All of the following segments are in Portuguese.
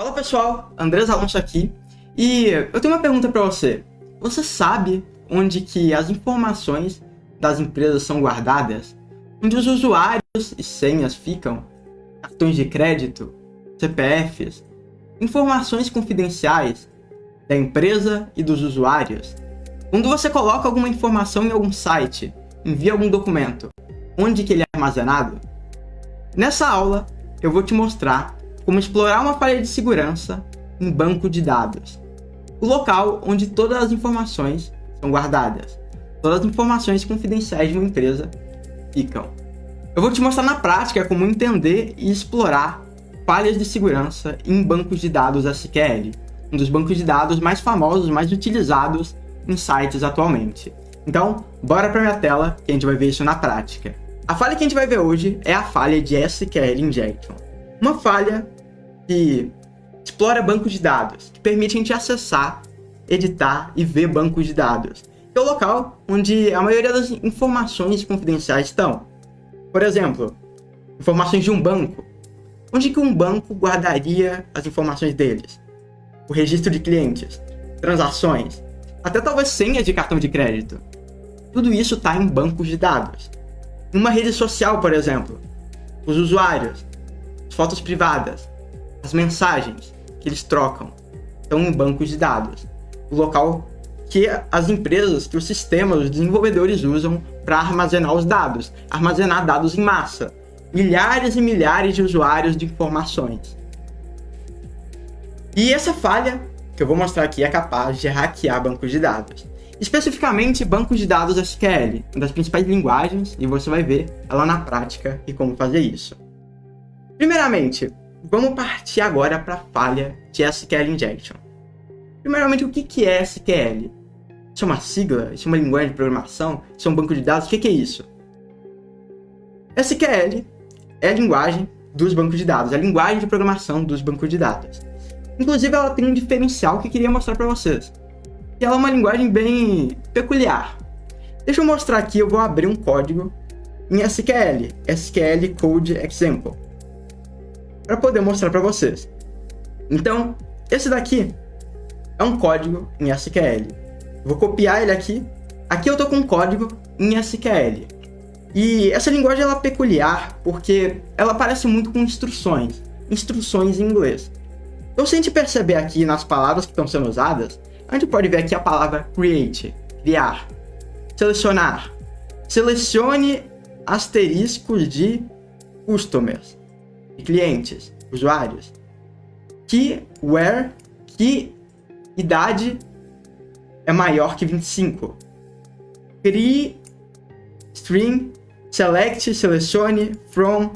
Fala pessoal, Andrés Alonso aqui, e eu tenho uma pergunta para você. Você sabe onde que as informações das empresas são guardadas? Onde os usuários e senhas ficam? Cartões de crédito, CPFs, informações confidenciais da empresa e dos usuários? Quando você coloca alguma informação em algum site, envia algum documento, onde que ele é armazenado? Nessa aula, eu vou te mostrar como explorar uma falha de segurança em banco de dados, o local onde todas as informações são guardadas, todas as informações confidenciais de uma empresa ficam. Eu vou te mostrar na prática como entender e explorar falhas de segurança em bancos de dados SQL, um dos bancos de dados mais famosos, mais utilizados em sites atualmente. Então, bora para minha tela que a gente vai ver isso na prática. A falha que a gente vai ver hoje é a falha de SQL Injection. Uma falha que explora bancos de dados, que permite a gente acessar, editar e ver bancos de dados, que é o local onde a maioria das informações confidenciais estão. Por exemplo, informações de um banco. Onde que um banco guardaria as informações deles? O registro de clientes, transações, até talvez senhas de cartão de crédito. Tudo isso está em bancos de dados. Em uma rede social, por exemplo, os usuários, as fotos privadas, as mensagens que eles trocam estão em bancos de dados. O local que as empresas, que os sistemas, os desenvolvedores usam para armazenar os dados, armazenar dados em massa. Milhares e milhares de usuários de informações. E essa falha que eu vou mostrar aqui é capaz de hackear bancos de dados. Especificamente bancos de dados SQL, uma das principais linguagens, e você vai ver ela na prática e como fazer isso. Primeiramente, vamos partir agora para a falha de SQL Injection. Primeiramente, o que é SQL? Isso é uma sigla? Isso é uma linguagem de programação? Isso é um banco de dados? O que é isso? SQL é a linguagem dos bancos de dados, a linguagem de programação dos bancos de dados. Inclusive, ela tem um diferencial que eu queria mostrar para vocês. E ela é uma linguagem bem peculiar. Deixa eu mostrar aqui, eu vou abrir um código em SQL, SQL Code Example, para poder mostrar para vocês. Então, esse daqui é um código em SQL. Vou copiar ele aqui. Aqui eu estou com um código em SQL. E essa linguagem ela é peculiar porque ela parece muito com instruções em inglês. Então, se a gente perceber aqui nas palavras que estão sendo usadas, a gente pode ver aqui a palavra create, criar, selecionar. Selecione asteriscos de customers, de clientes, usuários. Que, where, que idade é maior que 25. Crie, string, select, selecione, from.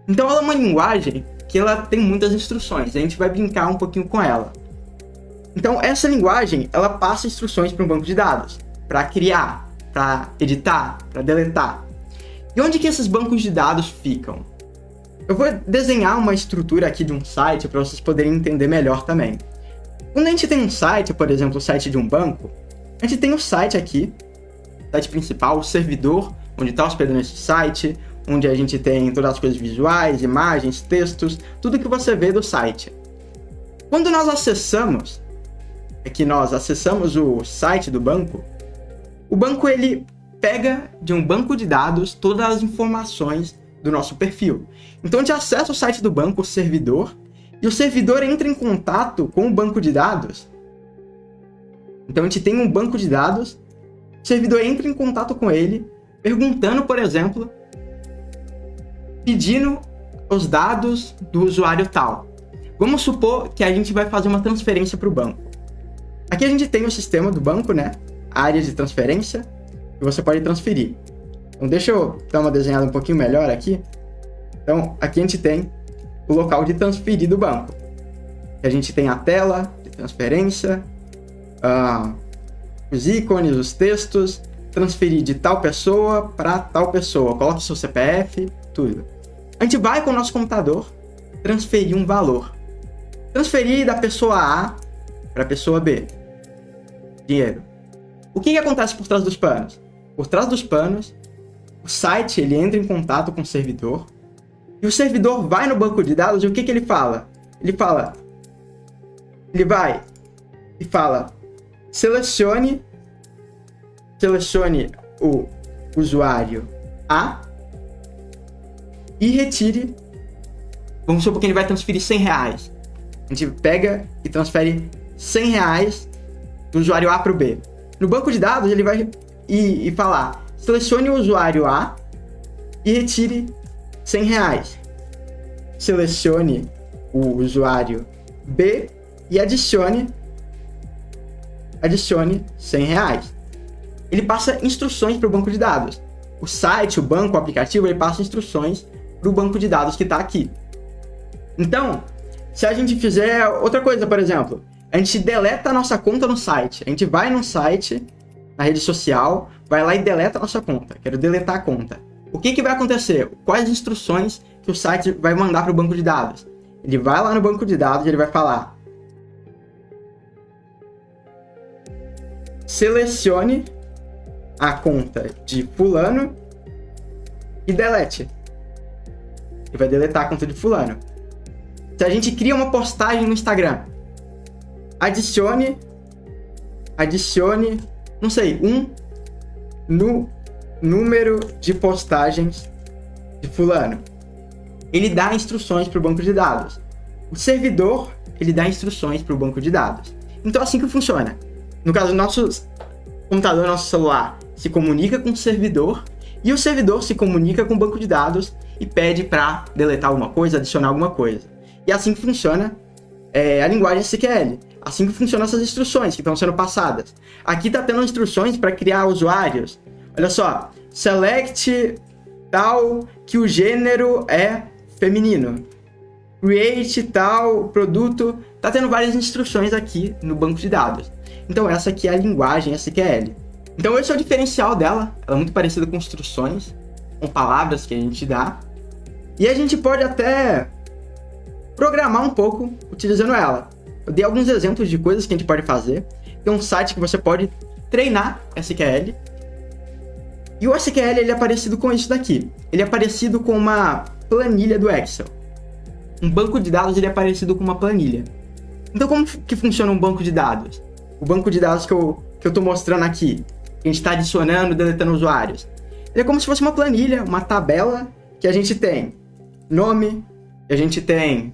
Então ela é uma linguagem que ela tem muitas instruções, a gente vai brincar um pouquinho com ela. Então essa linguagem, ela passa instruções para um banco de dados, para criar, para editar, para deletar. E onde que esses bancos de dados ficam? Eu vou desenhar uma estrutura aqui de um site para vocês poderem entender melhor também. Quando a gente tem um site, por exemplo, o site de um banco, a gente tem o site aqui, o site principal, o servidor, onde está hospedando esse site, onde a gente tem todas as coisas visuais, imagens, textos, tudo que você vê do site. Quando nós acessamos o site do banco, o banco ele pega de um banco de dados todas as informações do nosso perfil. Então a gente acessa o site do banco, o servidor, e o servidor entra em contato com o banco de dados. Então a gente tem um banco de dados, o servidor entra em contato com ele, perguntando, por exemplo, pedindo os dados do usuário tal. Vamos supor que a gente vai fazer uma transferência para o banco. Aqui a gente tem o sistema do banco, né? A área de transferência, que você pode transferir. Então deixa eu dar uma desenhada um pouquinho melhor aqui. Então aqui a gente tem o local de transferir do banco. A gente tem a tela de transferência, os ícones, os textos, transferir de tal pessoa para tal pessoa. Coloque seu CPF, tudo. A gente vai com o nosso computador transferir um valor. Transferir da pessoa A para a pessoa B. Dinheiro. O que acontece por trás dos panos? Por trás dos panos, o site ele entra em contato com o servidor e o servidor vai no banco de dados e o que ele fala? Ele fala, ele vai e fala, selecione o usuário A e retire, vamos supor que ele vai transferir R$100. A gente pega e transfere R$100 do usuário A para o B. No banco de dados, ele vai e falar, selecione o usuário A e retire R$100. Selecione o usuário B e adicione R$100. Ele passa instruções para o banco de dados. O site, o banco, o aplicativo, ele passa instruções para o banco de dados que está aqui. Então, se a gente fizer outra coisa, por exemplo, a gente deleta a nossa conta no site. A gente vai no site, na rede social, vai lá e deleta a nossa conta. Quero deletar a conta. O que vai acontecer? Quais instruções que o site vai mandar para o banco de dados? Ele vai lá no banco de dados e ele vai falar, selecione a conta de fulano e delete. Ele vai deletar a conta de fulano. Se a gente cria uma postagem no Instagram, adicione, não sei, no número de postagens de fulano. Ele dá instruções para o banco de dados. O servidor, ele dá instruções para o banco de dados. Então, assim que funciona. No caso, nosso computador, nosso celular, se comunica com o servidor e o servidor se comunica com o banco de dados e pede para deletar alguma coisa, adicionar alguma coisa. E assim que funciona a linguagem SQL. Assim que funcionam essas instruções que estão sendo passadas. Aqui está tendo instruções para criar usuários. Olha só, select tal que o gênero é feminino. Create tal produto. Está tendo várias instruções aqui no banco de dados. Então essa aqui é a linguagem SQL. Então esse é o diferencial dela. Ela é muito parecida com instruções, com palavras que a gente dá. E a gente pode até programar um pouco utilizando ela. Eu dei alguns exemplos de coisas que a gente pode fazer. Tem um site que você pode treinar SQL. E o SQL ele é parecido com isso daqui. Ele é parecido com uma planilha do Excel. Um banco de dados ele é parecido com uma planilha. Então como que funciona um banco de dados? O banco de dados que eu estou mostrando aqui, que a gente está adicionando, deletando usuários. Ele é como se fosse uma planilha, uma tabela que a gente tem nome, a gente tem,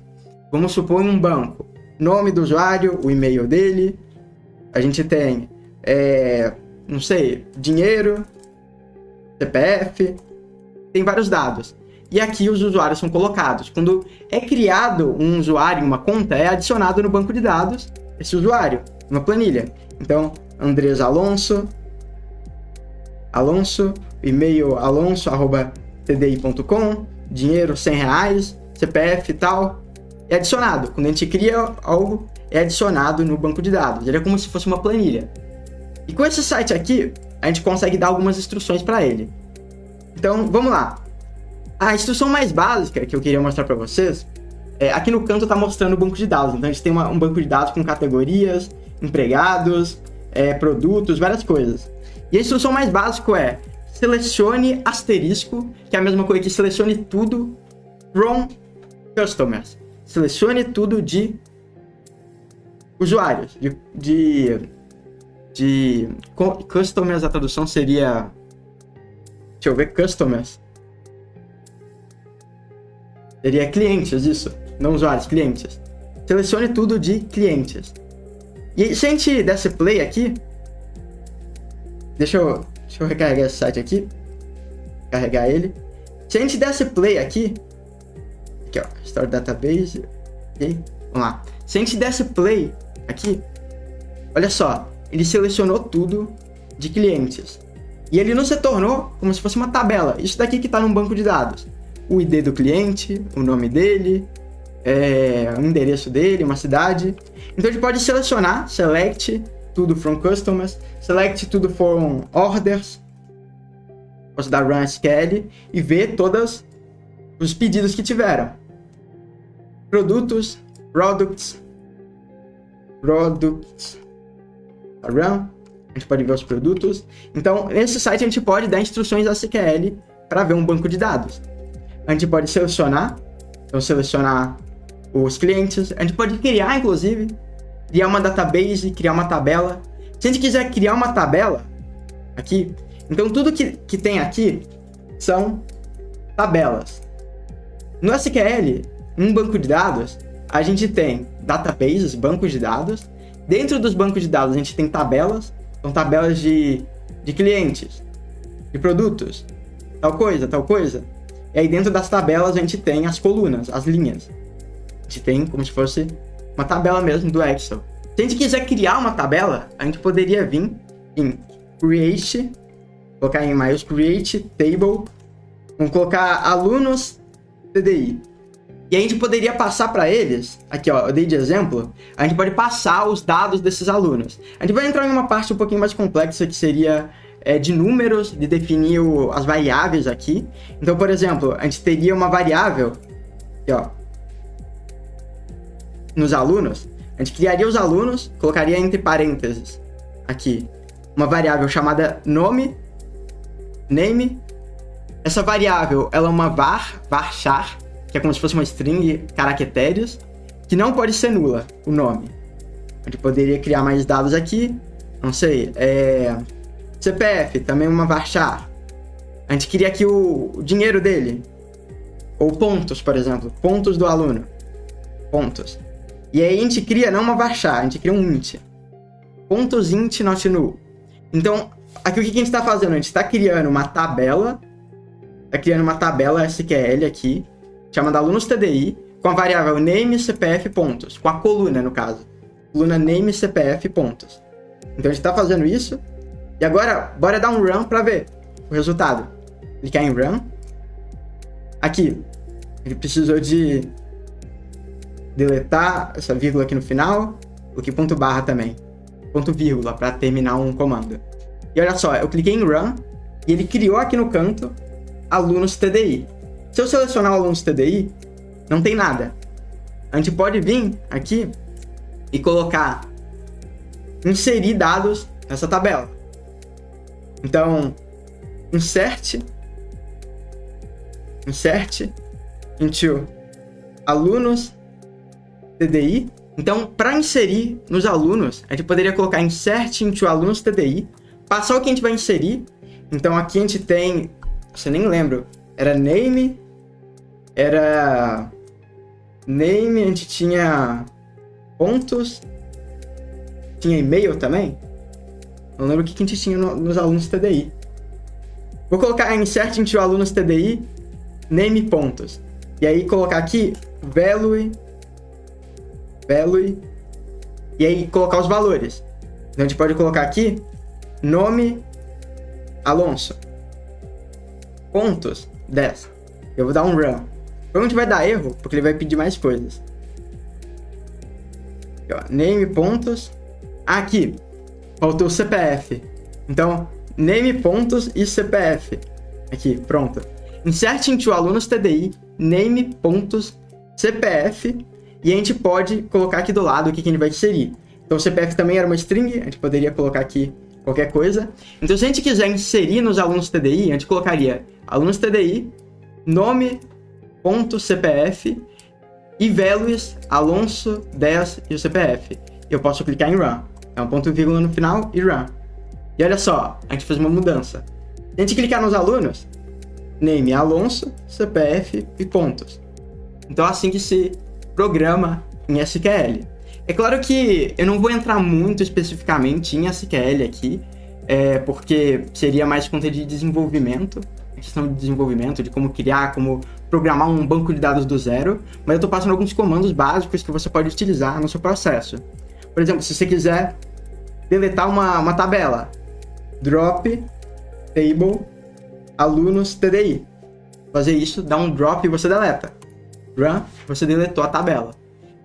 vamos supor, um banco, nome do usuário, o e-mail dele, a gente tem, não sei, dinheiro, CPF, tem vários dados. E aqui os usuários são colocados. Quando é criado um usuário, uma conta, é adicionado no banco de dados esse usuário, uma planilha. Então, Andrés Alonso, e-mail alonso@tdi.com, dinheiro R$100, CPF e tal, é adicionado. Quando a gente cria algo, é adicionado no banco de dados. Ele é como se fosse uma planilha. E com esse site aqui, a gente consegue dar algumas instruções para ele. Então, vamos lá. A instrução mais básica que eu queria mostrar para vocês, aqui no canto está mostrando o banco de dados. Então, a gente tem um banco de dados com categorias, empregados, produtos, várias coisas. E a instrução mais básica é selecione asterisco, que é a mesma coisa que selecione tudo from customers. Selecione tudo de usuários, de customers, a tradução seria, deixa eu ver, customers. Seria clientes, isso, não usuários, clientes. Selecione tudo de clientes. E se a gente desse play aqui, deixa eu recarregar esse site aqui, carregar ele. Se a gente desse play aqui, ó, Store Database, ok? Vamos lá. Se a gente desse play aqui, olha só, ele selecionou tudo de clientes. E ele não se tornou como se fosse uma tabela. Isso daqui que está num banco de dados. O ID do cliente, o nome dele, o endereço dele, uma cidade. Então ele pode selecionar, select tudo from customers, select tudo from orders. Posso dar run SQL e ver todos os pedidos que tiveram. Products, run. A gente pode ver os produtos. Então, nesse site a gente pode dar instruções SQL para ver um banco de dados. A gente pode selecionar, então selecionar os clientes. A gente pode criar, inclusive, criar uma database, criar uma tabela. Se a gente quiser criar uma tabela aqui, então tudo que tem aqui são tabelas. No SQL, um banco de dados, a gente tem databases, bancos de dados. Dentro dos bancos de dados, a gente tem tabelas. São tabelas de clientes, de produtos, tal coisa. E aí dentro das tabelas, a gente tem as colunas, as linhas. A gente tem como se fosse uma tabela mesmo do Excel. Se a gente quiser criar uma tabela, a gente poderia vir em Create, colocar em mais Create Table, vamos colocar alunos TDI. E a gente poderia passar para eles, aqui ó, eu dei de exemplo, a gente pode passar os dados desses alunos. A gente vai entrar em uma parte um pouquinho mais complexa, que seria de números, de definir as variáveis aqui. Então, por exemplo, a gente teria uma variável, aqui ó, nos alunos, a gente criaria os alunos, colocaria entre parênteses aqui uma variável chamada name. Essa variável, ela é uma varchar, que é como se fosse uma string caracteres, que não pode ser nula, o nome. A gente poderia criar mais dados aqui, não sei, CPF, também uma varchar. A gente queria aqui o dinheiro dele, ou pontos, por exemplo, pontos do aluno, pontos. E aí a gente cria não uma varchar, a gente cria um int. Pontos int not null. Então, aqui o que a gente está fazendo? A gente está criando uma tabela, SQL aqui, chamada alunos TDI, com a variável name, CPF, pontos. Com a coluna, no caso. Coluna name, CPF, pontos. Então a gente está fazendo isso. E agora, bora dar um run para ver o resultado. Clicar em run. Aqui, ele precisou de deletar essa vírgula aqui no final. Coloquei ponto barra também. Ponto vírgula para terminar um comando. E olha só, eu cliquei em run e ele criou aqui no canto alunos TDI. Se eu selecionar o alunos TDI, não tem nada. A gente pode vir aqui e colocar, inserir dados nessa tabela. Então, insert into alunos TDI. Então, para inserir nos alunos, a gente poderia colocar insert into alunos TDI, passar o que a gente vai inserir. Então, aqui a gente tem, você nem lembra, era name, a gente tinha pontos, tinha e-mail também. Não lembro o que a gente tinha nos alunos TDI. Vou colocar insert into alunos TDI, name pontos. E aí colocar aqui value, e aí colocar os valores. Então a gente pode colocar aqui nome Alonso, pontos 10. Eu vou dar um run. Provavelmente vai dar erro, porque ele vai pedir mais coisas. Aqui, ó, name pontos. Aqui faltou CPF. Então, name pontos e CPF. Aqui, pronto. Insert into alunos TDI, name pontos, CPF. E a gente pode colocar aqui do lado o que a gente vai inserir. Então, o CPF também era uma string, a gente poderia colocar aqui qualquer coisa. Então, se a gente quiser inserir nos alunos TDI, a gente colocaria alunos TDI, nome, ponto, CPF e values, Alonso, 10 e o CPF. Eu posso clicar em run. É um ponto vírgula no final e run. E olha só, a gente fez uma mudança. Se a gente clicar nos alunos, name, Alonso, CPF e pontos. Então, assim que se programa em SQL. É claro que eu não vou entrar muito especificamente em SQL aqui, porque seria mais conteúdo de desenvolvimento, questão de desenvolvimento, de como criar, como programar um banco de dados do zero, mas eu estou passando alguns comandos básicos que você pode utilizar no seu processo. Por exemplo, se você quiser deletar uma tabela, drop table alunos TDI. Fazer isso, dá um drop e você deleta. Run, você deletou a tabela.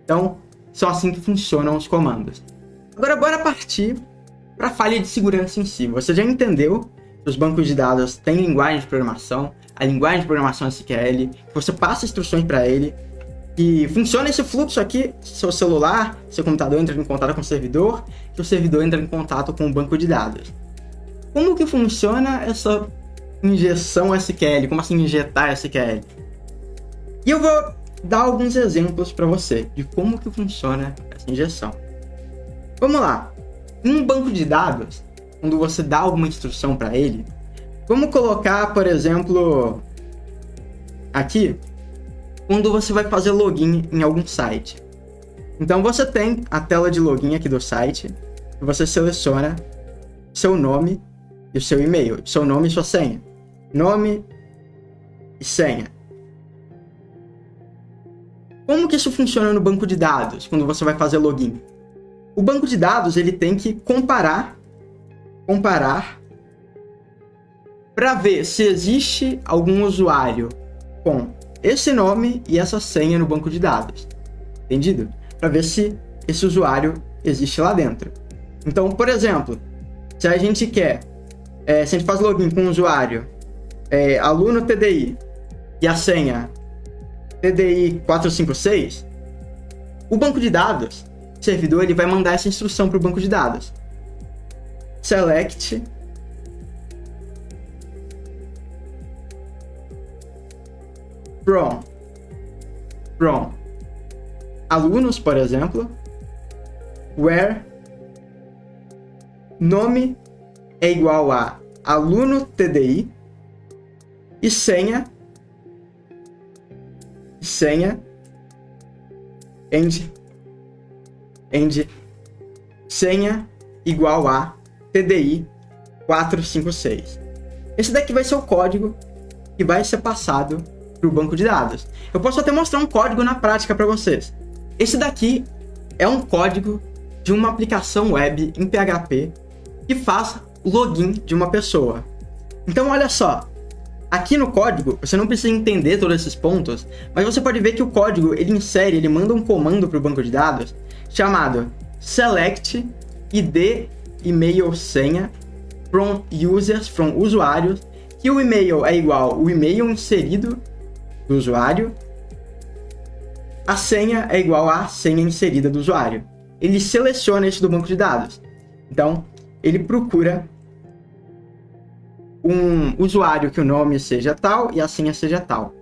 Então, são assim que funcionam os comandos. Agora, bora partir para a falha de segurança em si. Você já entendeu que os bancos de dados têm linguagem de programação, a linguagem de programação SQL, você passa instruções para ele, e funciona esse fluxo aqui, seu celular, seu computador entra em contato com o servidor, e o servidor entra em contato com o banco de dados. Como que funciona essa injeção SQL? Como assim injetar SQL? E eu vou dar alguns exemplos para você de como que funciona essa injeção. Vamos lá. Em um banco de dados, quando você dá alguma instrução para ele, vamos colocar, por exemplo, aqui, quando você vai fazer login em algum site. Então você tem a tela de login aqui do site, e você seleciona seu nome e o seu e-mail, seu nome e sua senha. Nome e senha. Como que isso funciona no banco de dados, quando você vai fazer login? O banco de dados ele tem que comparar para ver se existe algum usuário com esse nome e essa senha no banco de dados. Entendido? Para ver se esse usuário existe lá dentro. Então, por exemplo, se a gente faz login com o usuário aluno TDI e a senha TDI 456, o banco de dados, o servidor, ele vai mandar essa instrução para o banco de dados. Select from alunos, por exemplo, where nome é igual a aluno TDI e senha senha igual a TDI 456. Esse daqui vai ser o código que vai ser passado para o banco de dados. Eu posso até mostrar um código na prática para vocês. Esse daqui é um código de uma aplicação web em PHP que faz login de uma pessoa. Então olha só, aqui no código você não precisa entender todos esses pontos, mas você pode ver que o código ele manda um comando para o banco de dados chamado select id e-mail senha from usuários, que o e-mail é igual o e-mail inserido do usuário, a senha é igual à senha inserida do usuário. Ele seleciona isso do banco de dados. Então, ele procura um usuário que o nome seja tal e a senha seja tal.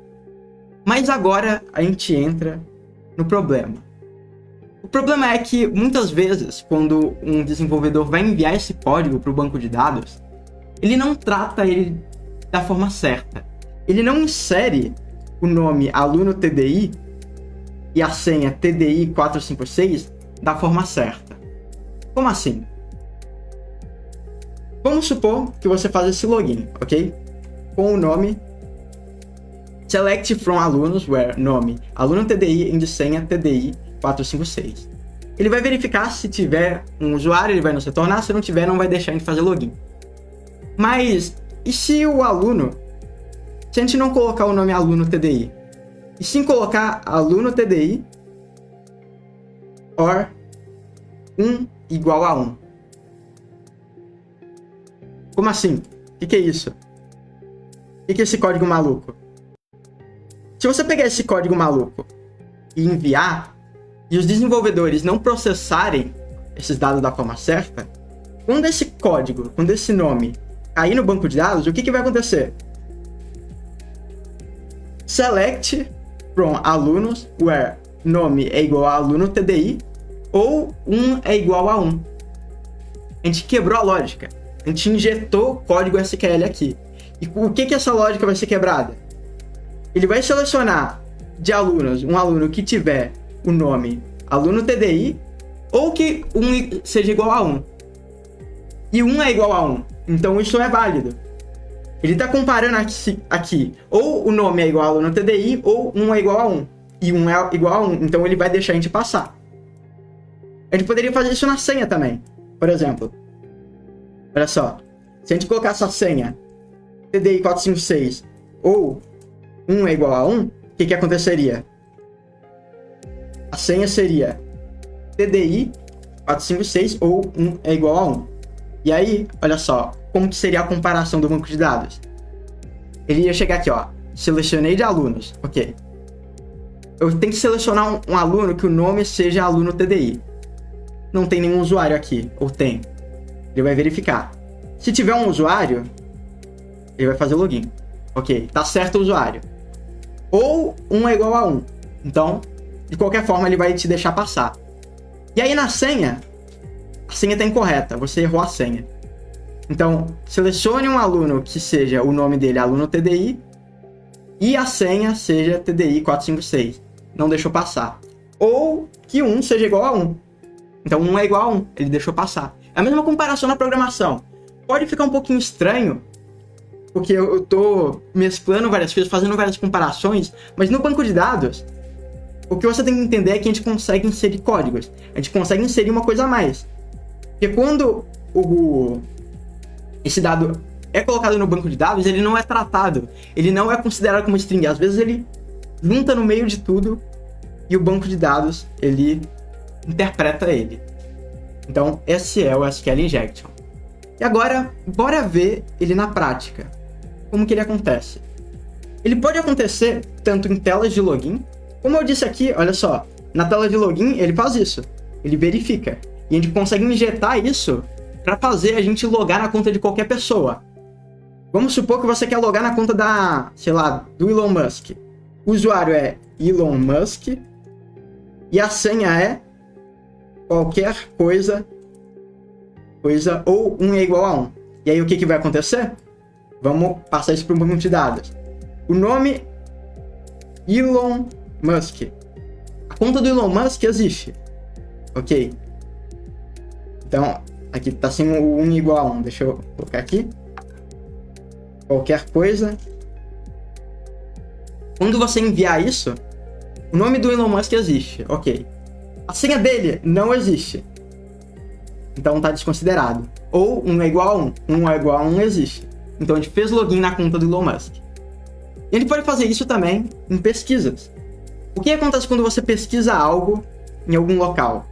Mas agora a gente entra no problema. O problema é que, muitas vezes, quando um desenvolvedor vai enviar esse código para o banco de dados, ele não trata ele da forma certa. Ele não insere o nome aluno TDI e a senha TDI 456 da forma certa. Como assim? Vamos supor que você faz esse login, ok? Com o nome select from alunos where nome aluno TDI e senha TDI 456. Ele vai verificar se tiver um usuário, ele vai nos retornar, se não tiver, não vai deixar a gente fazer login. Mas, e se o aluno, se a gente não colocar o nome aluno TDI, e sim colocar aluno TDI or 1 igual a 1? Como assim? O que é isso? O que é esse código maluco? Se você pegar esse código maluco e enviar, e os desenvolvedores não processarem esses dados da forma certa, quando esse código, quando esse nome cair no banco de dados, o que vai acontecer? Select from alunos where nome é igual a aluno TDI ou 1 é igual a 1. A gente quebrou a lógica. A gente injetou código SQL aqui. E o que essa lógica vai ser quebrada? Ele vai selecionar de alunos um aluno que tiver o nome aluno TDI ou que 1 seja igual a 1. E 1 é igual a 1. Então isso é válido. Ele está comparando aqui ou o nome é igual a aluno TDI ou 1 é igual a 1. E 1 é igual a 1. Então ele vai deixar a gente passar. A gente poderia fazer isso na senha também. Por exemplo, olha só. Se a gente colocar essa senha TDI 456 ou 1 é igual a 1, o que aconteceria? A senha seria TDI 456 ou 1 é igual a 1. E aí, olha só, como que seria a comparação do banco de dados? Ele ia chegar aqui, ó, selecionei de alunos, ok. Eu tenho que selecionar um aluno que o nome seja aluno TDI. Não tem nenhum usuário aqui, ou tem? Ele vai verificar. Se tiver um usuário, ele vai fazer login. Ok, tá certo o usuário. Ou 1 é igual a 1. Então, de qualquer forma, ele vai te deixar passar. E aí na senha, senha está incorreta, você errou a senha. Então, selecione um aluno que seja o nome dele aluno TDI e a senha seja TDI 456. Não deixou passar. Ou que 1 seja igual a 1. Então 1 é igual a 1, ele deixou passar. É a mesma comparação na programação. Pode ficar um pouquinho estranho, porque eu tô mesclando várias coisas, fazendo várias comparações, mas no banco de dados, o que você tem que entender é que a gente consegue inserir códigos. A gente consegue inserir uma coisa a mais. Porque quando esse dado é colocado no banco de dados, ele não é tratado. Ele não é considerado como string. Às vezes ele junta no meio de tudo e o banco de dados, ele interpreta ele. Então, esse é o SQL Injection. E agora, bora ver ele na prática. Como que ele acontece? Ele pode acontecer tanto em telas de login, como eu disse aqui, olha só, na tela de login ele faz isso, ele verifica. E a gente consegue injetar isso para fazer a gente logar na conta de qualquer pessoa. Vamos supor que você quer logar na conta do Elon Musk. O usuário é Elon Musk e a senha é qualquer coisa ou 1 é igual a 1. E aí o que vai acontecer? Vamos passar isso para um banco de dados. O nome Elon Musk. A conta do Elon Musk existe. Ok? Então, aqui está sem o 1 igual a 1. Deixa eu colocar aqui. Qualquer coisa. Quando você enviar isso, o nome do Elon Musk existe. Ok. A senha dele não existe. Então está desconsiderado. Ou 1 é igual a 1. 1 é igual a 1 existe. Então a gente fez login na conta do Elon Musk. E a gente pode fazer isso também em pesquisas. O que acontece quando você pesquisa algo em algum local?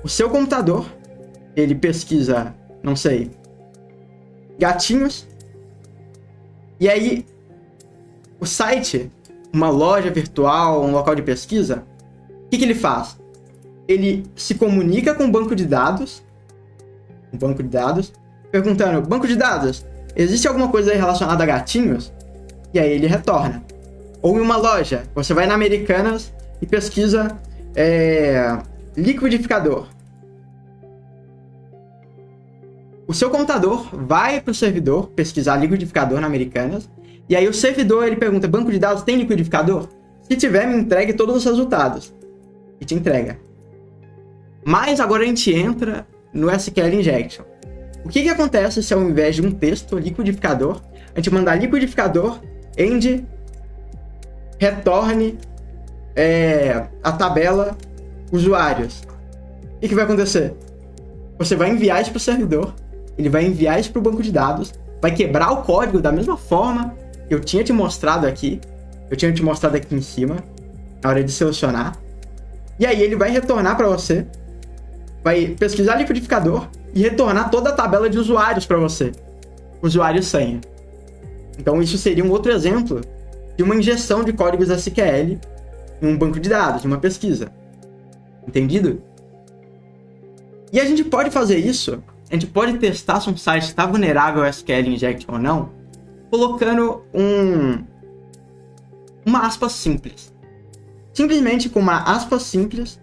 O seu computador, ele pesquisa, não sei, gatinhos. E aí, o site, uma loja virtual, um local de pesquisa, o que ele faz? Ele se comunica com o banco de dados, perguntando, banco de dados, existe alguma coisa aí relacionada a gatinhos? E aí ele retorna. Ou em uma loja, você vai na Americanas e pesquisa liquidificador. O seu computador vai para o servidor pesquisar liquidificador na Americanas, e aí o servidor ele pergunta, banco de dados tem liquidificador? Se tiver, me entregue todos os resultados. E te entrega. Mas agora a gente entra no SQL Injection. O que acontece se ao invés de um texto, liquidificador, a gente mandar liquidificador, end, retorne a tabela usuários? O que vai acontecer? Você vai enviar isso para o servidor, ele vai enviar isso para o banco de dados, vai quebrar o código da mesma forma que eu tinha te mostrado aqui, em cima, na hora de selecionar. E aí ele vai retornar para você, vai pesquisar liquidificador e retornar toda a tabela de usuários para você. Usuário e senha. Então isso seria um outro exemplo de uma injeção de códigos SQL em um banco de dados, em uma pesquisa. Entendido? E a gente pode fazer isso, a gente pode testar se um site está vulnerável ao SQL Injection ou não, colocando uma aspa simples. Simplesmente com uma aspa simples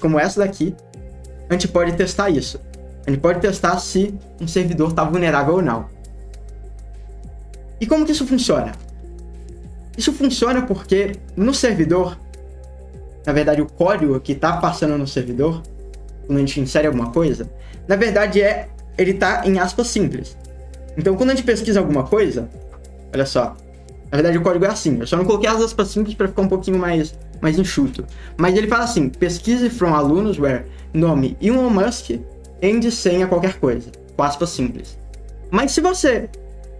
como essa daqui, a gente pode testar isso. A gente pode testar se um servidor está vulnerável ou não. E como que isso funciona? Isso funciona porque no servidor, na verdade o código que está passando no servidor, quando a gente insere alguma coisa, na verdade ele está em aspas simples. Então quando a gente pesquisa alguma coisa, olha só, na verdade o código é assim, eu só não coloquei as aspas simples para ficar um pouquinho mais enxuto. Mas ele fala assim, pesquise from alunos where nome Elon Musk, end senha qualquer coisa, com aspas simples. Mas se você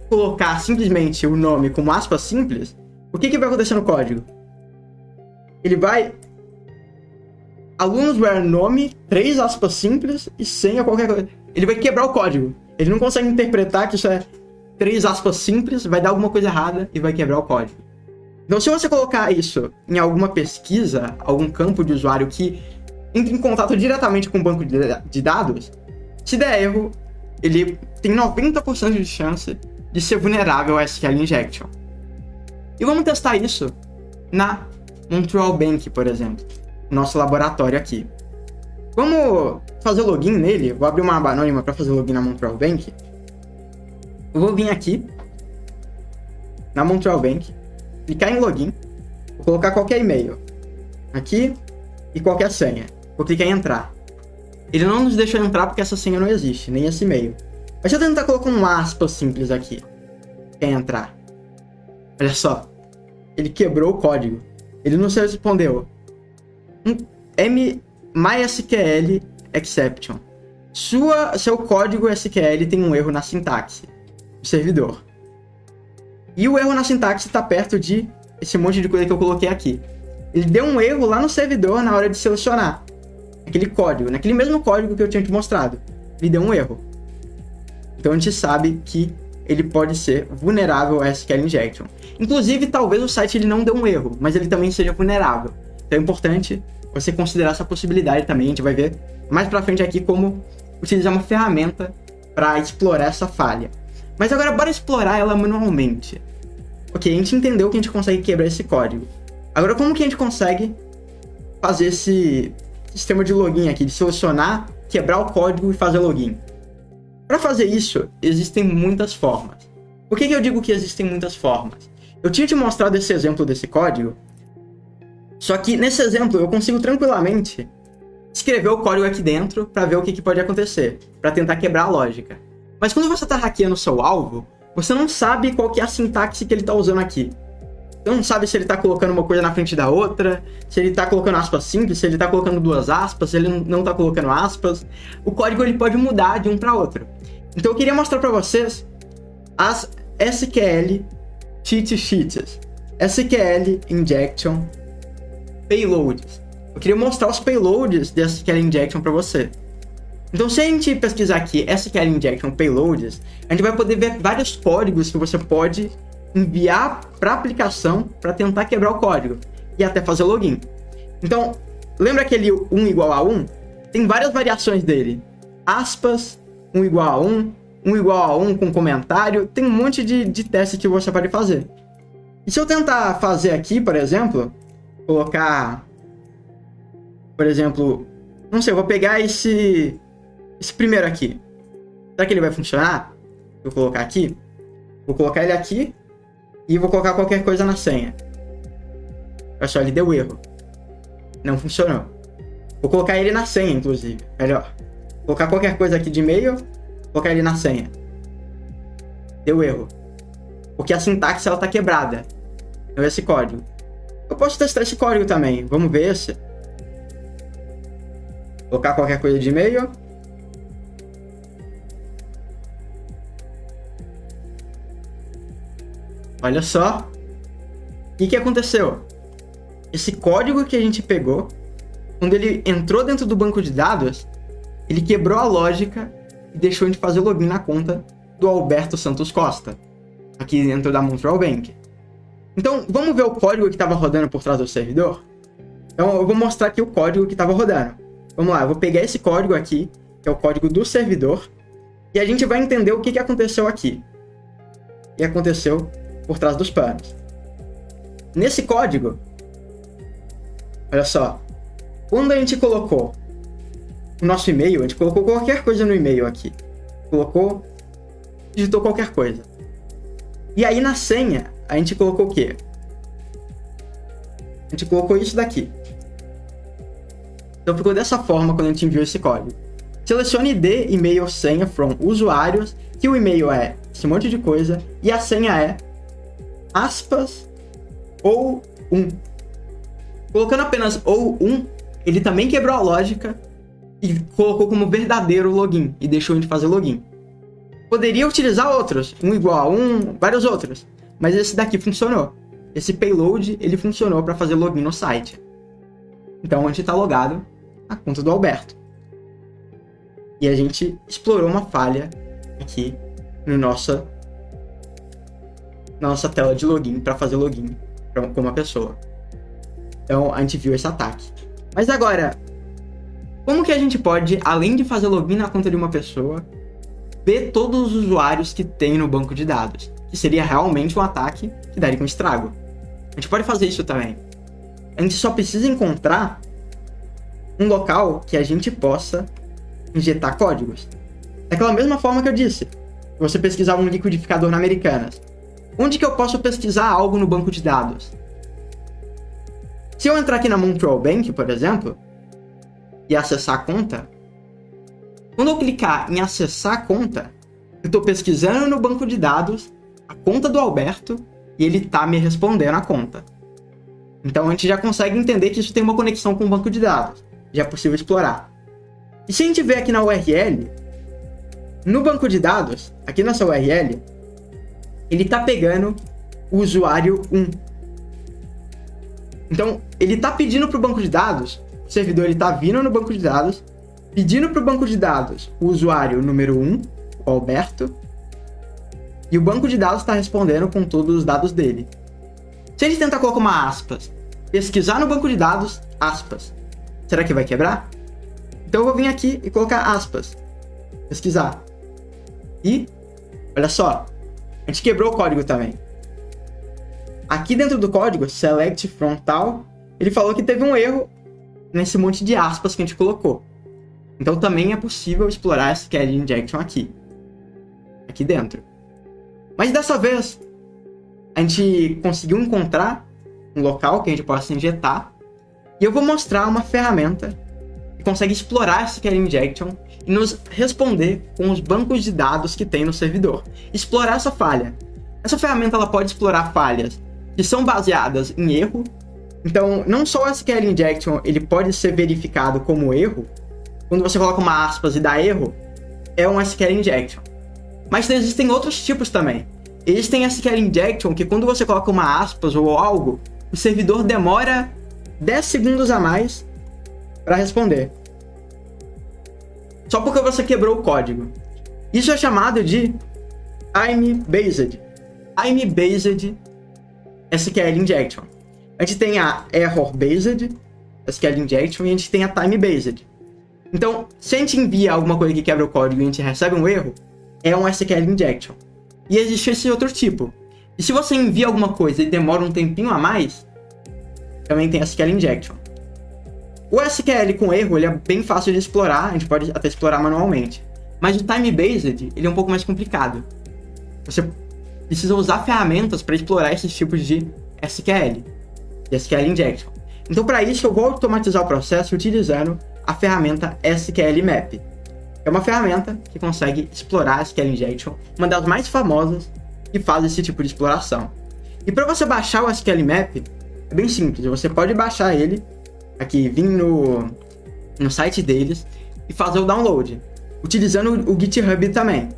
colocar simplesmente o nome como aspas simples, o que vai acontecer no código? Ele vai alunos where nome, 3 aspas simples e senha qualquer coisa. Ele vai quebrar o código. Ele não consegue interpretar que isso é 3 aspas simples, vai dar alguma coisa errada e vai quebrar o código. Então, se você colocar isso em alguma pesquisa, algum campo de usuário que entre em contato diretamente com o banco de dados, se der erro, ele tem 90% de chance de ser vulnerável a SQL Injection. E vamos testar isso na Montreal Bank, por exemplo, nosso laboratório aqui. Vamos fazer login nele. Vou abrir uma aba anônima para fazer login na Montreal Bank. Eu vou vir aqui na Montreal Bank, clicar em login, vou colocar qualquer e-mail aqui e qualquer senha. Vou clicar em entrar. Ele não nos deixa entrar porque essa senha não existe, nem esse e-mail. Mas deixa eu tentar colocar um aspas simples aqui. Quer entrar? Olha só. Ele quebrou o código. Ele não se respondeu. MySQL exception. Seu código SQL tem um erro na sintaxe do servidor. E o erro na sintaxe está perto de esse monte de coisa que eu coloquei aqui. Ele deu um erro lá no servidor na hora de selecionar aquele código, naquele mesmo código que eu tinha te mostrado. Ele deu um erro. Então a gente sabe que ele pode ser vulnerável a SQL injection. Inclusive, talvez o site ele não dê um erro, mas ele também seja vulnerável. Então é importante você considerar essa possibilidade também. A gente vai ver mais pra frente aqui como utilizar uma ferramenta para explorar essa falha. Mas agora bora explorar ela manualmente. Ok, a gente entendeu que a gente consegue quebrar esse código. Agora como que a gente consegue fazer esse sistema de login aqui, de selecionar, quebrar o código e fazer login? Para fazer isso, existem muitas formas. Por que eu digo que existem muitas formas? Eu tinha te mostrado esse exemplo desse código, só que nesse exemplo eu consigo tranquilamente escrever o código aqui dentro para ver o que pode acontecer, para tentar quebrar a lógica. Mas quando você está hackeando o seu alvo, você não sabe qual que é a sintaxe que ele está usando aqui. Você não sabe se ele está colocando uma coisa na frente da outra, se ele está colocando aspas simples, se ele está colocando duas aspas, se ele não está colocando aspas. O código ele pode mudar de um para outro. Então eu queria mostrar para vocês as SQL cheat sheets, SQL injection payloads. Eu queria mostrar os payloads de SQL injection para você. Então se a gente pesquisar aqui SQL injection payloads, a gente vai poder ver vários códigos que você pode enviar para a aplicação para tentar quebrar o código e até fazer login. Então, lembra aquele 1 igual a 1? Tem várias variações dele. Aspas, 1 igual a 1, 1 igual a 1 com comentário, tem um monte de testes que você pode fazer. E se eu tentar fazer aqui, por exemplo, colocar, por exemplo, não sei, eu vou pegar esse primeiro aqui. Será que ele vai funcionar? Vou colocar aqui, vou colocar ele aqui e vou colocar qualquer coisa na senha. Olha só, ele deu erro. Não funcionou. Vou colocar ele na senha, inclusive. Melhor. Vou colocar qualquer coisa aqui de e-mail, colocar ele na senha. Deu erro. Porque a sintaxe ela tá quebrada. Não é esse código. Eu posso testar esse código também. Vamos ver esse. Colocar qualquer coisa de e-mail. Olha só. O que aconteceu? Esse código que a gente pegou, quando ele entrou dentro do banco de dados, ele quebrou a lógica e deixou a gente fazer login na conta do Alberto Santos Costa, aqui dentro da Montreal Bank. Então, vamos ver o código que estava rodando por trás do servidor? Então, eu vou mostrar aqui o código que estava rodando. Vamos lá, eu vou pegar esse código aqui, que é o código do servidor, e a gente vai entender o que aconteceu aqui. O que aconteceu por trás dos panos. Nesse código, olha só, quando a gente colocou o nosso e-mail, a gente colocou qualquer coisa no e-mail aqui. Digitou qualquer coisa. E aí na senha, a gente colocou o quê? A gente colocou isso daqui. Então ficou dessa forma quando a gente enviou esse código. Selecione ID, e-mail, senha from usuários, que o e-mail é esse monte de coisa, e a senha é aspas ou 1. Colocando apenas ou 1, ele também quebrou a lógica e colocou como verdadeiro login e deixou a gente fazer login. Poderia utilizar outros, 1 igual a 1, vários outros, mas esse daqui funcionou. Esse payload, ele funcionou para fazer login no site. Então a gente está logado na conta do Alberto. E a gente explorou uma falha aqui na nossa tela de login para fazer login com uma pessoa. Então a gente viu esse ataque. Mas agora, como que a gente pode, além de fazer login na conta de uma pessoa, ver todos os usuários que tem no banco de dados? Que seria realmente um ataque que daria um estrago. A gente pode fazer isso também. A gente só precisa encontrar um local que a gente possa injetar códigos. Daquela mesma forma que eu disse, você pesquisar um liquidificador na Americanas. Onde que eu posso pesquisar algo no banco de dados? Se eu entrar aqui na Montreal Bank, por exemplo, e acessar a conta, quando eu clicar em acessar a conta, eu estou pesquisando no banco de dados a conta do Alberto e ele está me respondendo a conta. Então a gente já consegue entender que isso tem uma conexão com o banco de dados. Já é possível explorar. E se a gente ver aqui na URL, no banco de dados, aqui nessa URL, ele está pegando o usuário 1. Então, ele está pedindo para o banco de dados, o servidor está vindo no banco de dados, pedindo para o banco de dados o usuário número 1, o Alberto, e o banco de dados está respondendo com todos os dados dele. Se a gente tentar colocar uma aspas, pesquisar no banco de dados, aspas, será que vai quebrar? Então eu vou vir aqui e colocar aspas, pesquisar. E, olha só, a gente quebrou o código também. Aqui dentro do código, select frontal, ele falou que teve um erro nesse monte de aspas que a gente colocou. Então também é possível explorar SQL Injection aqui dentro. Mas dessa vez, a gente conseguiu encontrar um local que a gente possa injetar, e eu vou mostrar uma ferramenta que consegue explorar SQL Injection e nos responder com os bancos de dados que tem no servidor. Explorar essa falha. Essa ferramenta ela pode explorar falhas que são baseadas em erro. Então, não só o SQL Injection ele pode ser verificado como erro. Quando você coloca uma aspas e dá erro, é um SQL Injection. Mas existem outros tipos também. Existem SQL Injection que quando você coloca uma aspas ou algo, o servidor demora 10 segundos a mais para responder. Só porque você quebrou o código. Isso é chamado de time-based. Time-based SQL Injection. A gente tem a error-based SQL Injection e a gente tem a time-based. Então, se a gente envia alguma coisa que quebra o código e a gente recebe um erro, é um SQL Injection. E existe esse outro tipo. E se você envia alguma coisa e demora um tempinho a mais, também tem SQL Injection. O SQL com erro ele é bem fácil de explorar, a gente pode até explorar manualmente. Mas o time-based ele é um pouco mais complicado. Você precisa usar ferramentas para explorar esses tipos de SQL, de SQL Injection. Então, para isso, eu vou automatizar o processo utilizando a ferramenta SQL Map. É uma ferramenta que consegue explorar SQL Injection, uma das mais famosas que faz esse tipo de exploração. E para você baixar o SQL Map, é bem simples. Você pode baixar ele, aqui, vir no site deles e fazer o download, utilizando o GitHub também.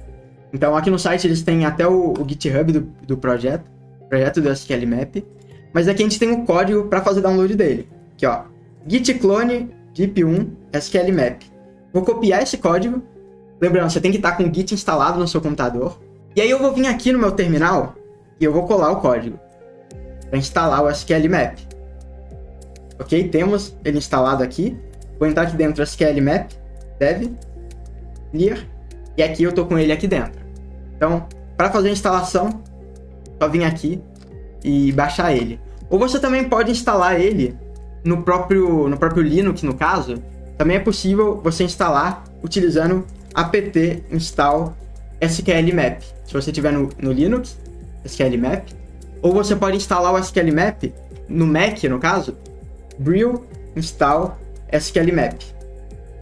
Então, aqui no site eles têm até o GitHub do projeto do SQL Map, mas aqui a gente tem o código para fazer download dele. Aqui, ó, git clone git1 SQL Map. Vou copiar esse código. Lembrando, você tem que estar com o Git instalado no seu computador. E aí eu vou vir aqui no meu terminal e eu vou colar o código para instalar o SQL Map. Ok? Temos ele instalado aqui. Vou entrar aqui dentro do SQL Map, dev, clear, e aqui eu estou com ele aqui dentro. Então, para fazer a instalação, só vir aqui e baixar ele. Ou você também pode instalar ele no próprio Linux, no caso. Também é possível você instalar utilizando apt install SQL Map. Se você tiver no Linux, SQL Map. Ou você pode instalar o SQL Map no Mac, no caso, brew install SQL Map.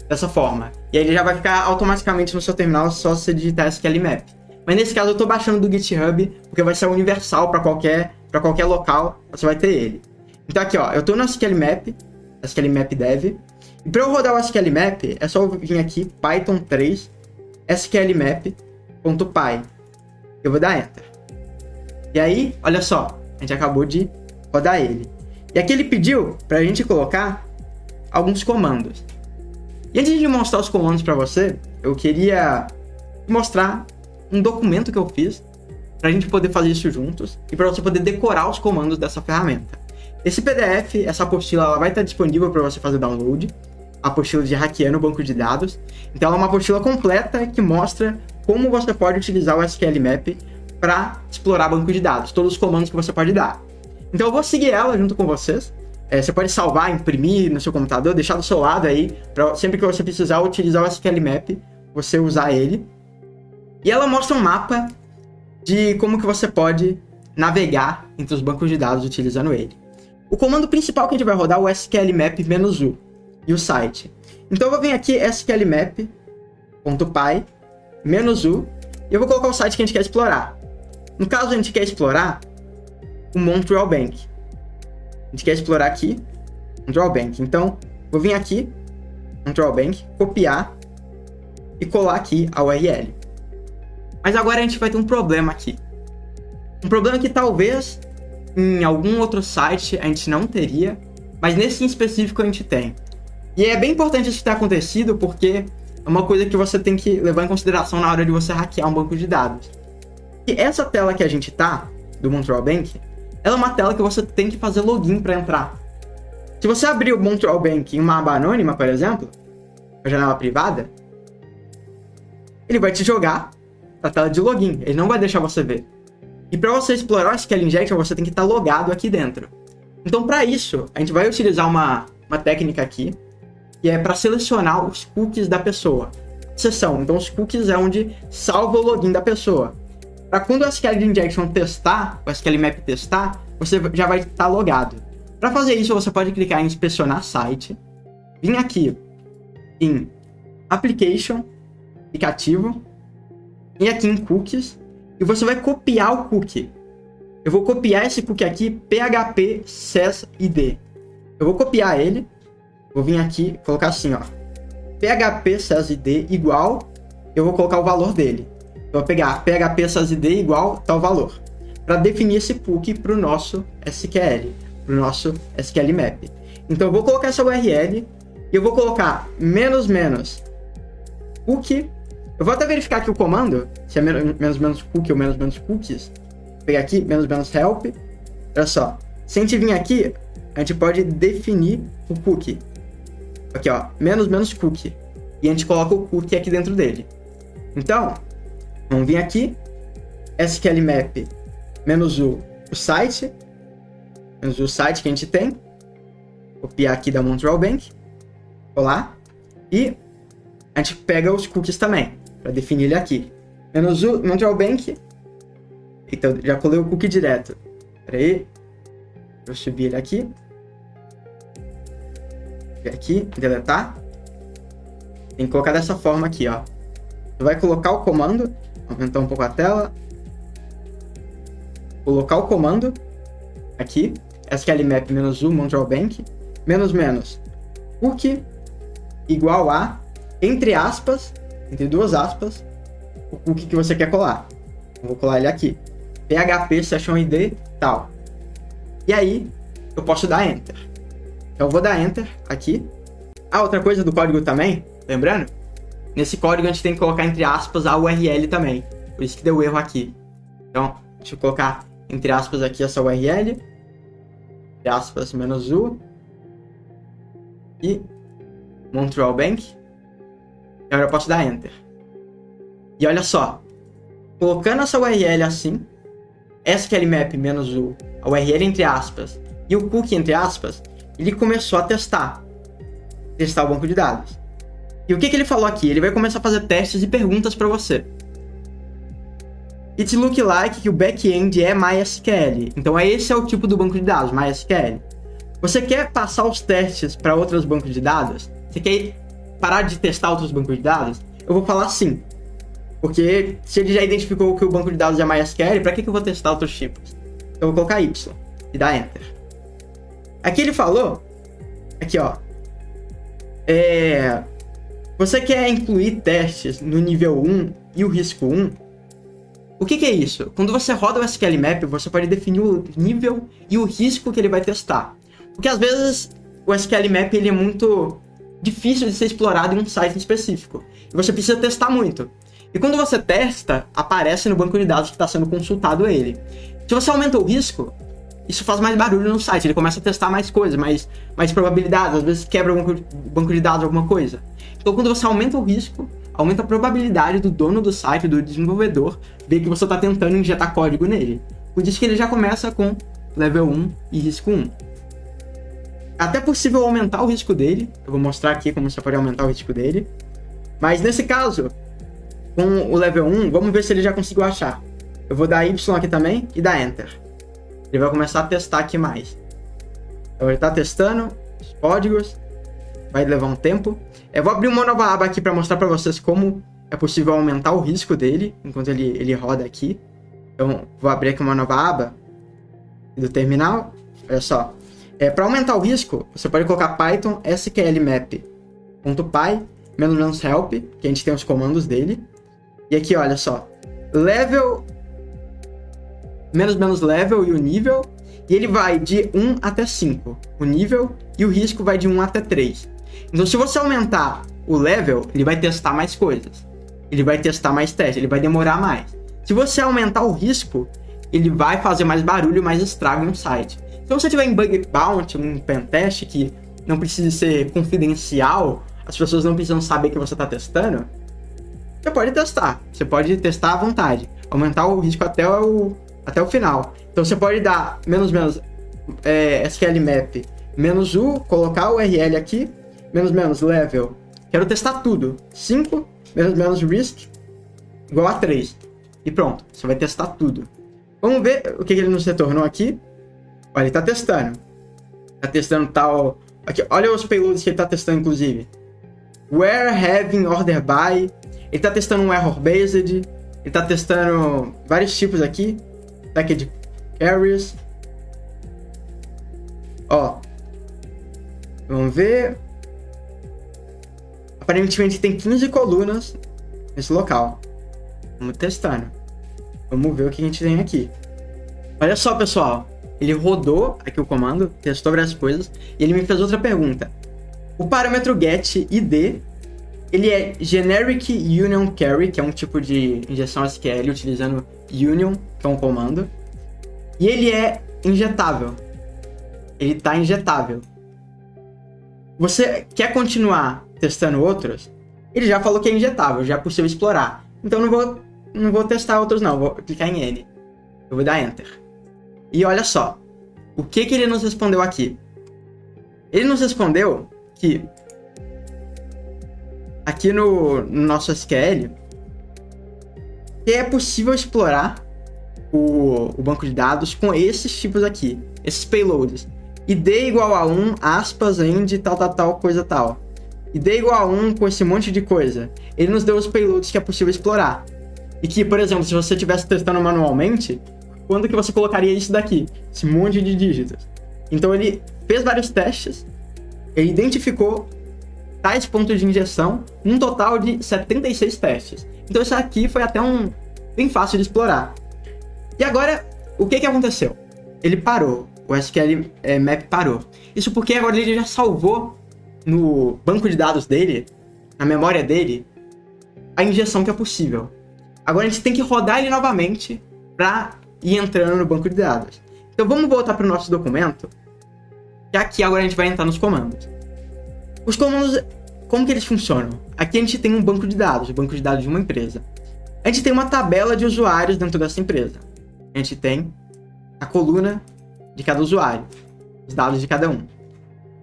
Dessa forma. E aí ele já vai ficar automaticamente no seu terminal só se você digitar SQL Map. Mas nesse caso eu estou baixando do GitHub, porque vai ser universal para qualquer local, você vai ter ele. Então aqui, ó, eu estou no SQL Map Dev. E para eu rodar o SQL Map, é só eu vir aqui, Python 3, sqlmap.py. Eu vou dar Enter. E aí, olha só, a gente acabou de rodar ele. E aqui ele pediu para a gente colocar alguns comandos. E antes de mostrar os comandos para você, eu queria mostrar um documento que eu fiz para a gente poder fazer isso juntos e para você poder decorar os comandos dessa ferramenta. Esse PDF, essa apostila, ela vai estar disponível para você fazer download. A apostila de hackeando o banco de dados. Então ela é uma apostila completa que mostra como você pode utilizar o SQL Map para explorar banco de dados, todos os comandos que você pode dar. Então eu vou seguir ela junto com vocês. Você pode salvar, imprimir no seu computador, deixar do seu lado aí, pra sempre que você precisar utilizar o SQL Map, você usar ele. E ela mostra um mapa de como que você pode navegar entre os bancos de dados utilizando ele. O comando principal que a gente vai rodar é o sqlmap-u e o site. Então eu vou vir aqui sqlmap.py -u e eu vou colocar o site que a gente quer explorar. No caso, a gente quer explorar o Montreal Bank. A gente quer explorar aqui Montreal Bank. Então, vou vir aqui, Montreal Bank, copiar e colar aqui a URL. Mas agora a gente vai ter um problema aqui. Um problema que talvez em algum outro site a gente não teria, mas nesse em específico a gente tem. E é bem importante isso ter acontecido, porque é uma coisa que você tem que levar em consideração na hora de você hackear um banco de dados. E essa tela que a gente tá, do Montreal Bank, ela é uma tela que você tem que fazer login para entrar. Se você abrir o Montreal Bank em uma aba anônima, por exemplo, uma janela privada, ele vai te jogar pra tela de login, ele não vai deixar você ver. E para você explorar o SQL Injection, você tem que estar logado aqui dentro. Então, para isso, a gente vai utilizar uma técnica aqui, que é para selecionar os cookies da pessoa. Seção. Então, os cookies é onde salva o login da pessoa. Para quando o SQL Injection testar, o SQL Map testar, você já vai estar logado. Para fazer isso, você pode clicar em inspecionar site, vir aqui em Application, aplicativo, e aqui em Cookies, e você vai copiar o cookie. Eu vou copiar esse cookie aqui, PHP SES ID. Eu vou copiar ele, vou vir aqui e colocar assim, ó, PHP SES ID igual, eu vou colocar o valor dele. Eu vou pegar PHP SES ID igual tal valor, para definir esse cookie para o nosso SQL, para o nosso SQL Map. Então eu vou colocar essa URL, e eu vou colocar -- cookie. Eu vou até verificar aqui o comando, se é menos cookie ou menos cookies. Vou pegar aqui, menos help. Olha só, se a gente vir aqui, a gente pode definir o cookie. Aqui, ó, menos cookie. E a gente coloca o cookie aqui dentro dele. Então, vamos vir aqui, sqlmap -u, o site, -u site que a gente tem. Copiar aqui da Montreal Bank, colar, e a gente pega os cookies também, para definir ele aqui. -u, Montreal Bank. Então, já colei o cookie direto. Espera aí. Vou subir ele aqui. Aqui, deletar. Tem que colocar dessa forma aqui, ó. Você vai colocar o comando. Aumentar um pouco a tela. Colocar o comando. Aqui. sqlmap -u, Montreal Bank. Cookie igual a, entre aspas, entre duas aspas, o cookie que você quer colar. Eu vou colar ele aqui. PHP Session ID tal. E aí, eu posso dar Enter. Então, eu vou dar Enter aqui. Ah, outra coisa do código também, lembrando, nesse código a gente tem que colocar entre aspas a URL também. Por isso que deu erro aqui. Então, deixa eu colocar entre aspas aqui essa URL. Entre aspas -u. E Montreal Bank. Agora eu posso dar Enter. E olha só, colocando essa URL assim, sqlmap -u, a URL entre aspas, e o cookie entre aspas, ele começou a testar o banco de dados. E o que ele falou aqui? Ele vai começar a fazer testes e perguntas para você. It look like que o back-end é MySQL. Então esse é o tipo do banco de dados, MySQL. Você quer passar os testes para outros bancos de dados? Você quer parar de testar outros bancos de dados? Eu vou falar sim. Porque se ele já identificou que o banco de dados é MySQL, para que eu vou testar outros tipos? Então eu vou colocar Y e dar Enter. Aqui ele falou, aqui ó, você quer incluir testes no nível 1 e o risco 1? O que é isso? Quando você roda o SQL Map, você pode definir o nível e o risco que ele vai testar. Porque às vezes o SQL Map ele é muito difícil de ser explorado em um site específico. E você precisa testar muito. E quando você testa, aparece no banco de dados que está sendo consultado ele. Se você aumenta o risco, isso faz mais barulho no site. Ele começa a testar mais coisas, mais probabilidades. Às vezes quebra o banco de dados, alguma coisa. Então quando você aumenta o risco, aumenta a probabilidade do dono do site, do desenvolvedor, ver que você está tentando injetar código nele. Por isso que ele já começa com level 1 e risco 1. até possível aumentar o risco dele. Eu vou mostrar aqui como você pode aumentar o risco dele. Mas nesse caso, com o level 1, vamos ver se ele já conseguiu achar. Eu vou dar Y aqui também e dar Enter. Ele vai começar a testar aqui mais. Então ele está testando os códigos. Vai levar um tempo. Eu vou abrir uma nova aba aqui para mostrar para vocês como é possível aumentar o risco dele enquanto ele roda aqui. Então vou abrir aqui uma nova aba do terminal. Olha só. Para aumentar o risco, você pode colocar Python sqlmap.py -help, que a gente tem os comandos dele. E aqui, olha só. Level level e o nível. E ele vai de 1 até 5. O nível e o risco vai de 1 até 3. Então, se você aumentar o level, ele vai testar mais coisas. Ele vai testar mais testes, ele vai demorar mais. Se você aumentar o risco, ele vai fazer mais barulho, mais estrago no site. Se você tiver em bug bounty, um pentest que não precisa ser confidencial, as pessoas não precisam saber que você está testando, você pode testar. Você pode testar à vontade. Aumentar o risco até o final. Então você pode dar sqlmap -u, colocar o URL aqui, level. Quero testar tudo. 5 risk igual a 3. E pronto, você vai testar tudo. Vamos ver o que ele nos retornou aqui. Olha, ele está testando. Está testando tal... Aqui, olha os payloads que ele está testando, inclusive. Where having order by. Ele está testando um error based. Ele está testando vários tipos aqui. Package carriers. Ó. Vamos ver. Aparentemente tem 15 colunas nesse local. Vamos testando. Vamos ver o que a gente tem aqui. Olha só, pessoal. Ele rodou aqui o comando, testou várias coisas, e ele me fez outra pergunta. O parâmetro get id, ele é generic union carry, que é um tipo de injeção SQL utilizando union, que é um comando. E ele é injetável. Ele está injetável. Você quer continuar testando outros? Ele já falou que é injetável, já é possível explorar. Então não vou testar outros não, vou clicar em N. Eu vou dar Enter. E olha só, o que ele nos respondeu aqui? Ele nos respondeu que aqui no nosso SQL que é possível explorar o banco de dados com esses tipos aqui, esses payloads. id igual a 1, aspas, end, tal, coisa tal. id igual a 1 com esse monte de coisa. Ele nos deu os payloads que é possível explorar. E que, por exemplo, se você estivesse testando manualmente, quando que você colocaria isso daqui? Esse monte de dígitos. Então ele fez vários testes, ele identificou tais pontos de injeção, um total de 76 testes. Então isso aqui foi até bem fácil de explorar. E agora, o que aconteceu? Ele parou, o SQL Map parou. Isso porque agora ele já salvou no banco de dados dele, na memória dele, a injeção que é possível. Agora a gente tem que rodar ele novamente para ir entrando no banco de dados. Então vamos voltar para o nosso documento, que aqui agora a gente vai entrar nos comandos. Os comandos, como que eles funcionam? Aqui a gente tem um banco de dados, o banco de dados de uma empresa. A gente tem uma tabela de usuários dentro dessa empresa. A gente tem a coluna de cada usuário, os dados de cada um.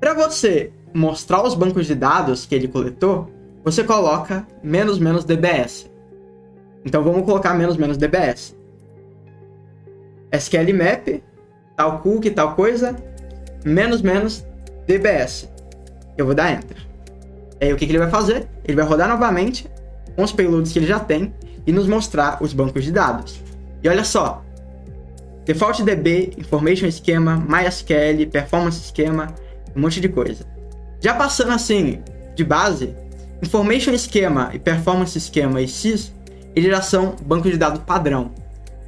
Para você mostrar os bancos de dados que ele coletou, você coloca --dbs. Então vamos colocar --dbs. sqlmap, tal cookie, tal coisa, --dbs. Eu vou dar Enter. Aí o que ele vai fazer? Ele vai rodar novamente com os payloads que ele já tem e nos mostrar os bancos de dados. E olha só, Default DB, Information Schema, MySQL, Performance Schema, um monte de coisa. Já passando assim, de base, Information Schema e Performance Schema e SYS, eles já são bancos de dados padrão.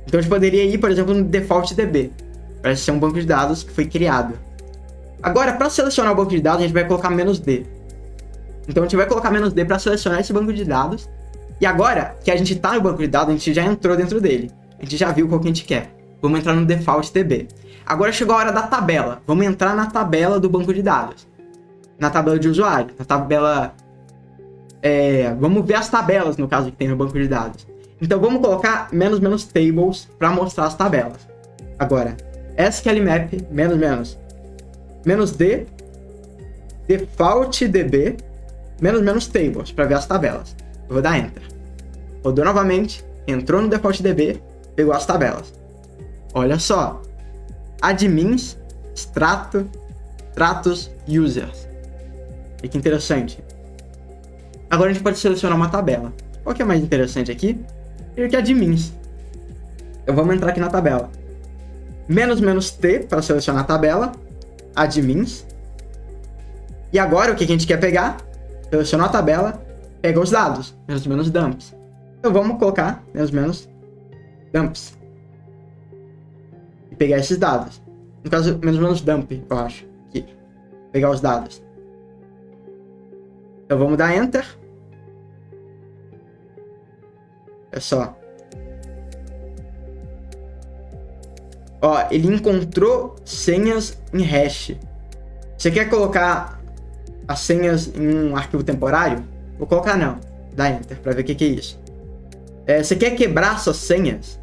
Então a gente poderia ir, por exemplo, no Default DB, para ser um banco de dados que foi criado. Agora, para selecionar o banco de dados, a gente vai colocar "-d". Então a gente vai colocar "-d" para selecionar esse banco de dados. E agora que a gente está no banco de dados, a gente já entrou dentro dele. A gente já viu qual que a gente quer. Vamos entrar no Default DB. Agora chegou a hora da tabela. Vamos entrar na tabela do banco de dados. Na tabela de usuário. Na tabela... vamos ver as tabelas, no caso, que tem no banco de dados. Então vamos colocar --tables para mostrar as tabelas. Agora, sqlmap -d defaultdb --tables para ver as tabelas. Eu vou dar Enter. Rodou novamente, entrou no defaultdb, pegou as tabelas. Olha só. Admins, tratos, users. E que interessante. Agora a gente pode selecionar uma tabela. Qual que é mais interessante aqui? Eu que admins. Então vamos entrar aqui na tabela. --t para selecionar a tabela. Admins. E agora o que a gente quer pegar? Selecionou a tabela, pega os dados. --dumps. Então vamos colocar --dumps. E pegar esses dados. No caso, --dump, eu acho. Aqui. Pegar os dados. Então vamos dar Enter. É só. Ó, ele encontrou senhas em hash. Você quer colocar as senhas em um arquivo temporário? Vou colocar não. Dá Enter para ver o que é isso. Você quer quebrar essas senhas?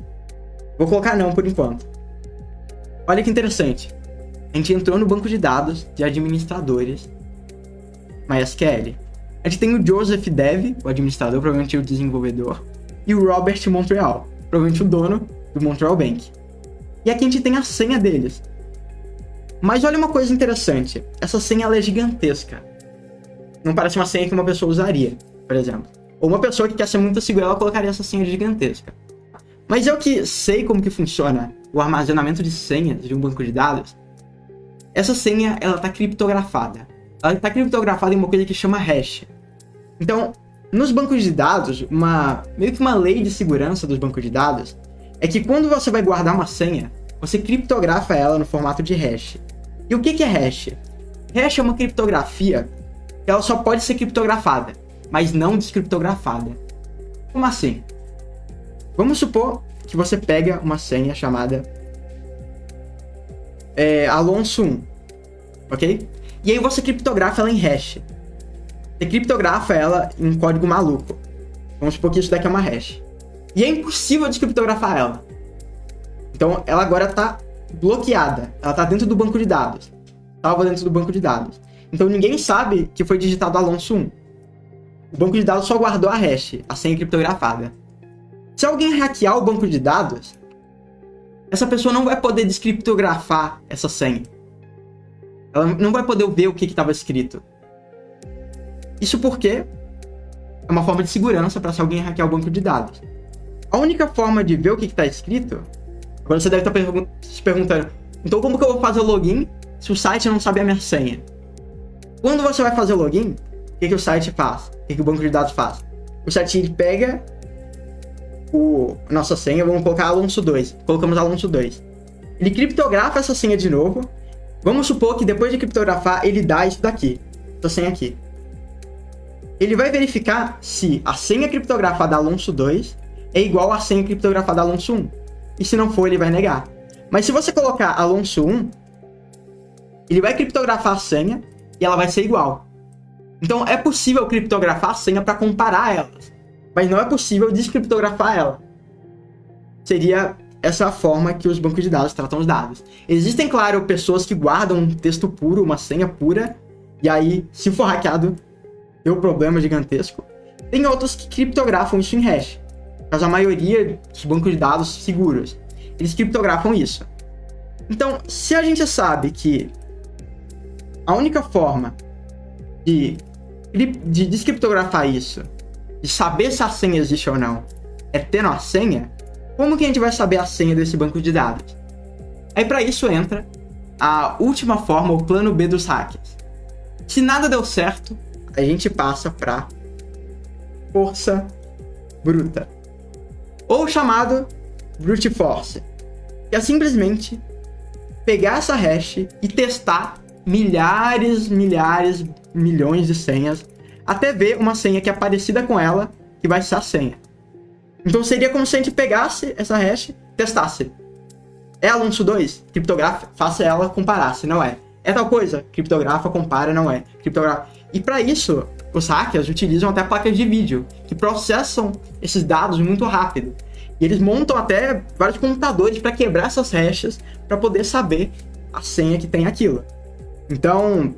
Vou colocar não por enquanto. Olha que interessante. A gente entrou no banco de dados de administradores MySQL. A gente tem o Joseph Dev, o administrador, provavelmente o desenvolvedor, e o Robert Montreal, provavelmente o dono do Montreal Bank. E aqui a gente tem a senha deles. Mas olha uma coisa interessante. Essa senha ela é gigantesca. Não parece uma senha que uma pessoa usaria, por exemplo. Ou uma pessoa que quer ser muito segura, ela colocaria essa senha gigantesca. Mas eu que sei como que funciona o armazenamento de senhas de um banco de dados, essa senha ela está criptografada. Ela está criptografada em uma coisa que chama hash. Então, nos bancos de dados, meio que uma lei de segurança dos bancos de dados é que quando você vai guardar uma senha, você criptografa ela no formato de hash. E o que é hash? Hash é uma criptografia que ela só pode ser criptografada, mas não descriptografada. Como assim? Vamos supor que você pega uma senha chamada Alonso 1, ok? E aí você criptografa ela em hash. Você criptografa ela em código maluco. Vamos supor que isso daqui é uma hash. E é impossível descriptografar ela. Então ela agora está bloqueada. Ela está dentro do banco de dados. Salva dentro do banco de dados. Então ninguém sabe que foi digitado Alonso 1. O banco de dados só guardou a hash, a senha criptografada. Se alguém hackear o banco de dados, essa pessoa não vai poder descriptografar essa senha. Ela não vai poder ver o que estava escrito. Isso porque é uma forma de segurança para se alguém hackear o banco de dados. A única forma de ver o que está escrito... Agora você deve estar se perguntando, então como que eu vou fazer o login se o site não sabe a minha senha? Quando você vai fazer o login, o que o site faz? O que o banco de dados faz? O site ele pega a nossa senha, vamos colocar Alonso 2. Colocamos Alonso 2. Ele criptografa essa senha de novo. Vamos supor que depois de criptografar, ele dá isso daqui. Essa senha aqui. Ele vai verificar se a senha criptografada Alonso 2 é igual à senha criptografada Alonso 1. E se não for, ele vai negar. Mas se você colocar Alonso 1, ele vai criptografar a senha e ela vai ser igual. Então é possível criptografar a senha para comparar elas. Mas não é possível descriptografar ela. Seria essa a forma que os bancos de dados tratam os dados. Existem, claro, pessoas que guardam um texto puro, uma senha pura, e aí, se for hackeado, deu um problema gigantesco. Tem outros que criptografam isso em hash. Mas a maioria dos bancos de dados seguros, eles criptografam isso. Então, se a gente sabe que a única forma de descriptografar isso, de saber se a senha existe ou não, é tendo a senha, como que a gente vai saber a senha desse banco de dados? Aí para isso entra a última forma, o plano B dos hackers. Se nada deu certo, a gente passa para força bruta, ou chamado brute force, que é simplesmente pegar essa hash e testar milhares, milhões de senhas até ver uma senha que é parecida com ela, que vai ser a senha. Então seria como se a gente pegasse essa hash, testasse. É Alonso 2? Criptografa, faça ela, comparasse, não é. É tal coisa? Criptografa, compara, não é. Criptografa. E para isso, os hackers utilizam até placas de vídeo, que processam esses dados muito rápido. E eles montam até vários computadores para quebrar essas hashes, para poder saber a senha que tem aquilo. Então,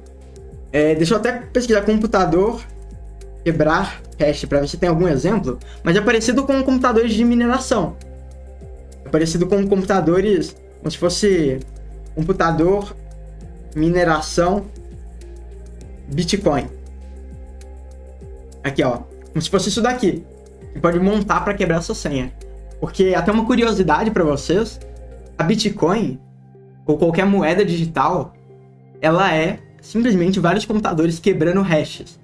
Deixa eu até pesquisar computador quebrar hash para ver se tem algum exemplo, mas é parecido com computadores de mineração. É parecido com computadores, como se fosse computador mineração Bitcoin. Aqui, ó, como se fosse isso daqui. Você pode montar para quebrar essa senha. Porque até uma curiosidade para vocês, a Bitcoin ou qualquer moeda digital, ela é simplesmente vários computadores quebrando hashes.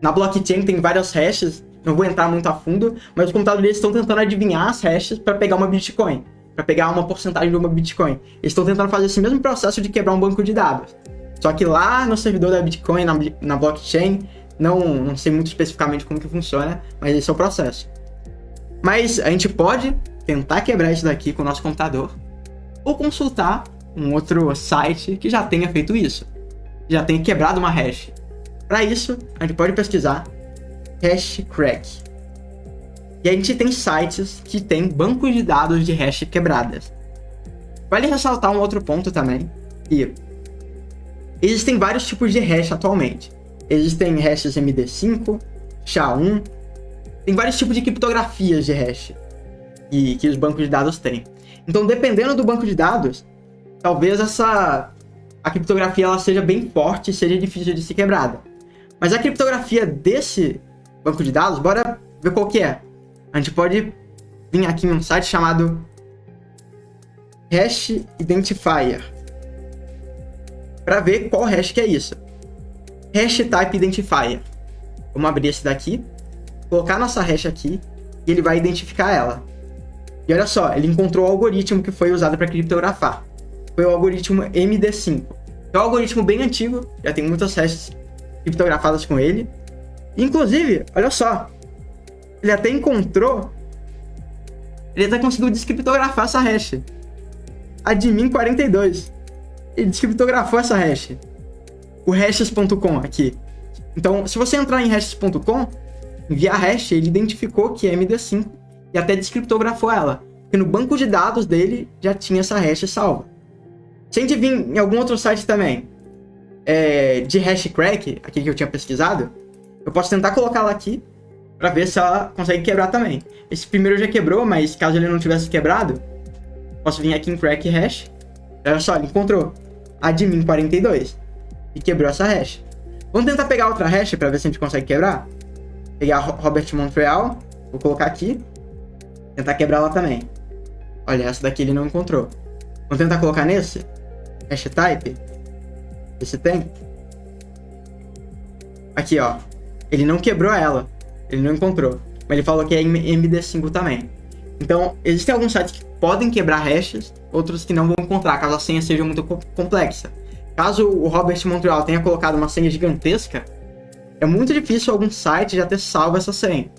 Na blockchain tem várias hashes, não vou entrar muito a fundo, mas os computadores estão tentando adivinhar as hashes para pegar uma Bitcoin, para pegar uma porcentagem de uma Bitcoin. Eles estão tentando fazer esse mesmo processo de quebrar um banco de dados. Só que lá no servidor da Bitcoin, na blockchain, não sei muito especificamente como que funciona, mas esse é o processo. Mas a gente pode tentar quebrar isso daqui com o nosso computador ou consultar um outro site que já tenha feito isso, já tenha quebrado uma hash. Para isso, a gente pode pesquisar Hashcrack. E a gente tem sites que tem bancos de dados de hash quebradas. Vale ressaltar um outro ponto também, que existem vários tipos de hash atualmente. Existem hashes MD5, SHA-1, tem vários tipos de criptografias de hash que os bancos de dados têm. Então, dependendo do banco de dados, talvez a criptografia ela seja bem forte e seja difícil de ser quebrada. Mas a criptografia desse banco de dados, bora ver qual que é. A gente pode vir aqui em um site chamado Hash Identifier para ver qual hash que é isso. Hash Type Identifier. Vamos abrir esse daqui, colocar nossa hash aqui e ele vai identificar ela. E olha só, ele encontrou o algoritmo que foi usado para criptografar. Foi o algoritmo MD5. É um algoritmo bem antigo, já tem muitas hashes criptografadas com ele. Inclusive, olha só, ele até conseguiu descriptografar essa hash. Admin42. Ele descriptografou essa hash. O hashes.com aqui. Então, se você entrar em hashes.com, via hash, ele identificou que é MD5 e até descriptografou ela. Porque no banco de dados dele já tinha essa hash salva. Se a gente vir em algum outro site também, de Hashcrack, aqui que eu tinha pesquisado, eu posso tentar colocá-la aqui para ver se ela consegue quebrar também. Esse primeiro já quebrou, mas caso ele não tivesse quebrado, posso vir aqui em Crack Hash. Olha só, ele encontrou Admin42 e quebrou essa hash. Vamos tentar pegar outra hash para ver se a gente consegue quebrar. Pegar Robert Montreal, vou colocar aqui, tentar quebrar ela também. Olha, essa daqui ele não encontrou. Vamos tentar colocar nesse hash type. Esse tem. Aqui, ó. Ele não quebrou ela. Ele não encontrou. Mas ele falou que é MD5 também. Então, existem alguns sites que podem quebrar hashes, outros que não vão encontrar, caso a senha seja muito complexa. Caso o Robert Montreal tenha colocado uma senha gigantesca, é muito difícil algum site já ter salvo essa senha.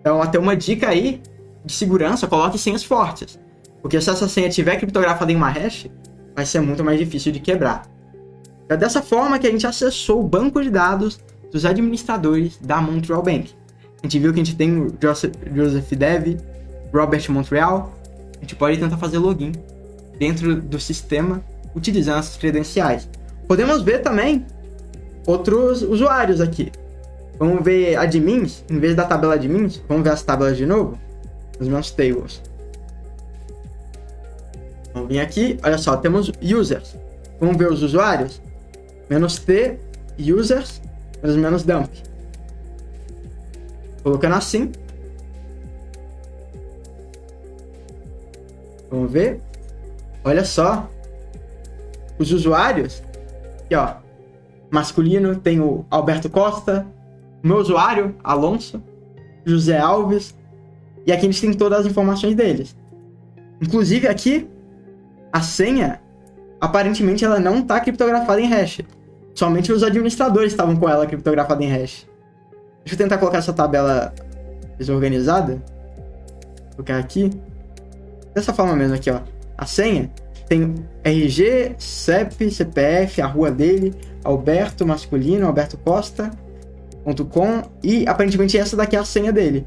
Então, até uma dica aí de segurança, coloque senhas fortes. Porque se essa senha estiver criptografada em uma hash, vai ser muito mais difícil de quebrar. É dessa forma que a gente acessou o banco de dados dos administradores da Montreal Bank. A gente viu que a gente tem o Joseph Dev, Robert Montreal. A gente pode tentar fazer login dentro do sistema utilizando essas credenciais. Podemos ver também outros usuários aqui. Vamos ver admins, em vez da tabela admins, vamos ver as tabelas de novo, os meus tables. Vamos vir aqui, olha só, temos users. Vamos ver os usuários. -t, users, -dump. Colocando assim. Vamos ver. Olha só. Os usuários. Aqui, ó. Masculino tem o Alberto Costa. O meu usuário, Alonso. José Alves. E aqui a gente tem todas as informações deles. Inclusive aqui, a senha, aparentemente ela não está criptografada em hash. Somente os administradores estavam com ela criptografada em hash. Deixa eu tentar colocar essa tabela desorganizada. Vou colocar aqui. Dessa forma mesmo aqui, ó. A senha tem RG, CEP, CPF, a rua dele, Alberto masculino, Alberto Costa.com e aparentemente essa daqui é a senha dele.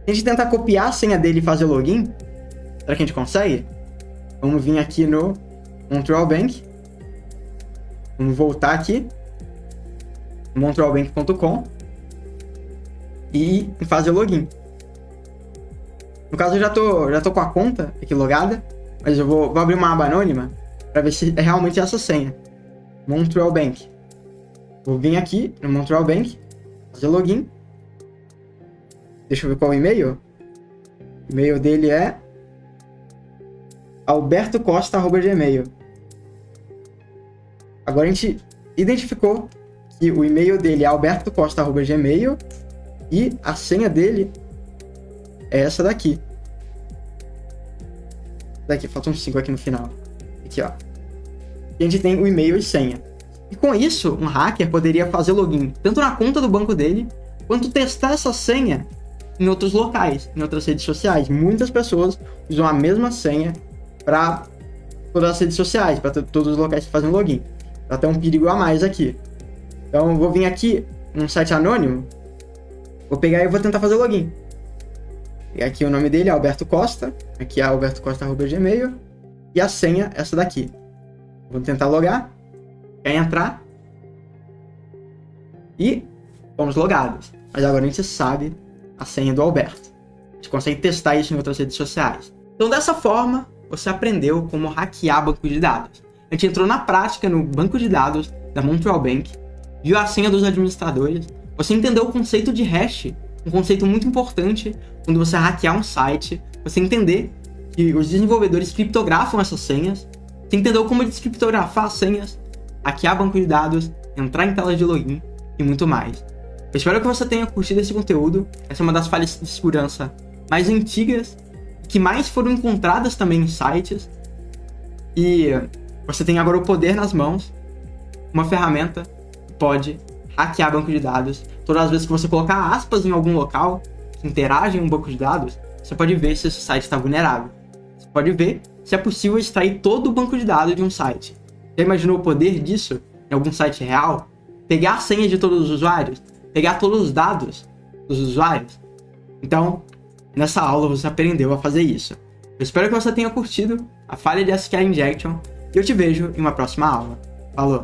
Se a gente tentar copiar a senha dele e fazer login, será que a gente consegue? Vamos vir aqui no Montreal Bank. Vamos voltar aqui. montrealbank.com e fazer login. No caso, eu já tô com a conta aqui logada, mas eu vou abrir uma aba anônima para ver se é realmente essa senha. Montreal Bank. Vou vir aqui no Montreal Bank, fazer login. Deixa eu ver qual é o e-mail. O e-mail dele é albertocosta@gmail. Agora a gente identificou que o e-mail dele é albertocosta@gmail e a senha dele é essa daqui. Daqui, faltam uns 5 aqui no final. Aqui, ó. E a gente tem o e-mail e senha. E com isso, um hacker poderia fazer login tanto na conta do banco dele, quanto testar essa senha em outros locais, em outras redes sociais. Muitas pessoas usam a mesma senha para todas as redes sociais, para todos os locais que fazem login. Para ter um perigo a mais aqui. Então eu vou vir aqui num site anônimo, vou pegar e vou tentar fazer login. E aqui o nome dele é Alberto Costa, aqui é albertocosta@gmail e a senha é essa daqui. Vou tentar logar, quer entrar e fomos logados. Mas agora a gente sabe a senha do Alberto. A gente consegue testar isso em outras redes sociais. Então dessa forma, você aprendeu como hackear banco de dados. A gente entrou na prática no banco de dados da Montreal Bank, viu a senha dos administradores, você entendeu o conceito de hash, um conceito muito importante quando você hackear um site, você entender que os desenvolvedores criptografam essas senhas, você entendeu como descriptografar as senhas, hackear banco de dados, entrar em tela de login e muito mais. Eu espero que você tenha curtido esse conteúdo. Essa é uma das falhas de segurança mais antigas, que mais foram encontradas também em sites, e você tem agora o poder nas mãos, uma ferramenta que pode hackear banco de dados. Todas as vezes que você colocar aspas em algum local que interagem com um banco de dados, você pode ver se esse site está vulnerável. Você pode ver se é possível extrair todo o banco de dados de um site. Já imaginou o poder disso em algum site real? Pegar a senha de todos os usuários? Pegar todos os dados dos usuários? Então, nessa aula você aprendeu a fazer isso. Eu espero que você tenha curtido a falha de SQL Injection e eu te vejo em uma próxima aula. Falou!